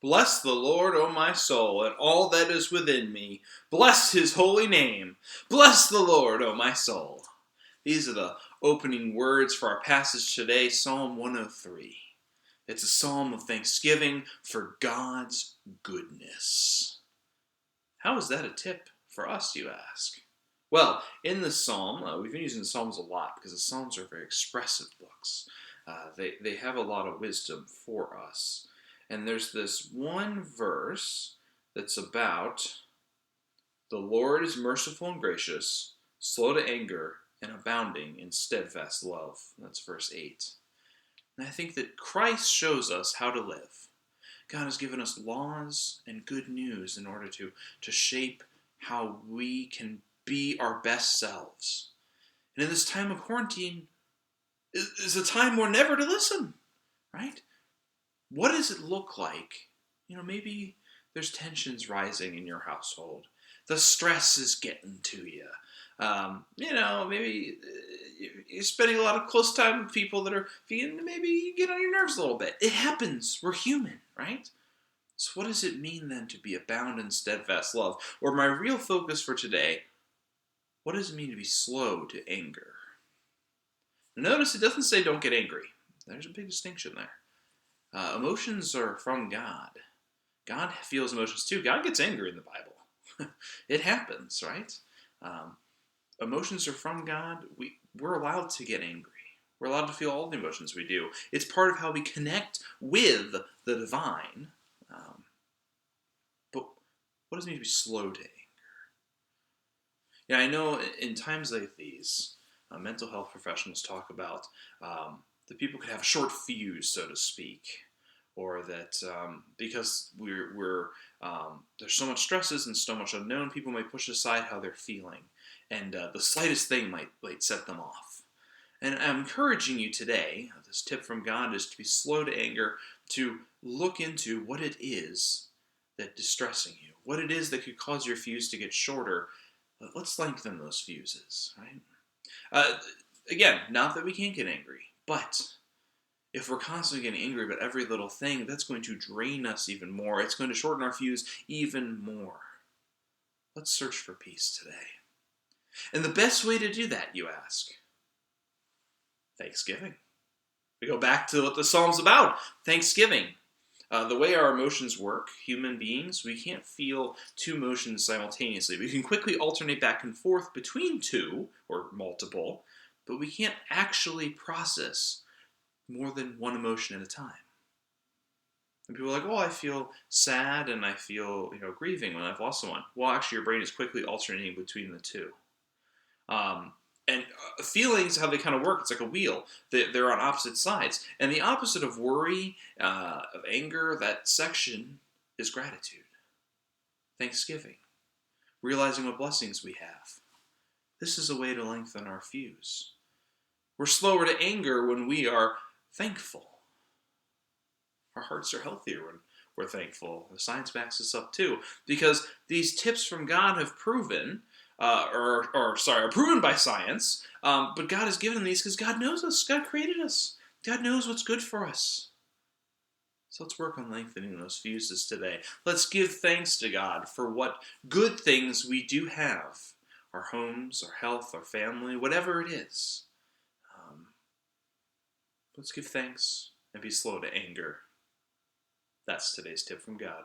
Bless the Lord, O my soul, and all that is within me. Bless his holy name. Bless the Lord, O my soul. These are the opening words for our passage today, Psalm 103. It's a psalm of thanksgiving for God's goodness. How is that a tip for us, you ask? Well, in the psalm, we've been using the Psalms a lot because the Psalms are very expressive books. They have a lot of wisdom for us. And there's this one verse that's about the Lord is merciful and gracious, slow to anger, and abounding in steadfast love. That's verse 8. And I think that Christ shows us how to live. God has given us laws and good news in order to shape how we can be our best selves. And in this time of quarantine is a time we're never to listen, right? What does it look like? Maybe there's tensions rising in your household. The stress is getting to you. Maybe you're spending a lot of close time with people that are maybe you get on your nerves a little bit. It happens. We're human, right? So what does it mean then to be abound in steadfast love? Or my real focus for today, what does it mean to be slow to anger? Notice it doesn't say don't get angry. There's a big distinction there. Emotions are from God. God feels emotions too. God gets angry in the Bible. It happens, right? Emotions are from God. We're allowed to get angry. We're allowed to feel all the emotions we do. It's part of how we connect with the divine. But what does it mean to be slow to anger? I know in times like these, mental health professionals talk about that people could have a short fuse, so to speak, or that because there's so much stresses and so much unknown, people might push aside how they're feeling, and the slightest thing might set them off. And I'm encouraging you today, this tip from God is to be slow to anger, to look into what it is that's distressing you, what it is that could cause your fuse to get shorter. Let's lengthen those fuses, right? Again, not that we can't get angry, but if we're constantly getting angry about every little thing, that's going to drain us even more. It's going to shorten our fuse even more. Let's search for peace today. And the best way to do that, you ask? Thanksgiving. We go back to what the Psalm's about, Thanksgiving. The way our emotions work, human beings, we can't feel two emotions simultaneously. We can quickly alternate back and forth between two, or multiple, but we can't actually process more than one emotion at a time. And people are like, I feel sad and I feel, grieving when I've lost someone. Well, actually, your brain is quickly alternating between the two. And feelings, how they kind of work, it's like a wheel. They're on opposite sides. And the opposite of worry, of anger, that section is gratitude. Thanksgiving. Realizing what blessings we have. This is a way to lengthen our fuse. We're slower to anger when we are thankful. Our hearts are healthier when we're thankful. The science backs this up too. Because these tips from God have proven are proven by science, but God has given them these because God knows us. God created us. God knows what's good for us. So let's work on lengthening those fuses today. Let's give thanks to God for what good things we do have. Our homes, our health, our family, whatever it is. Let's give thanks and be slow to anger. That's today's tip from God.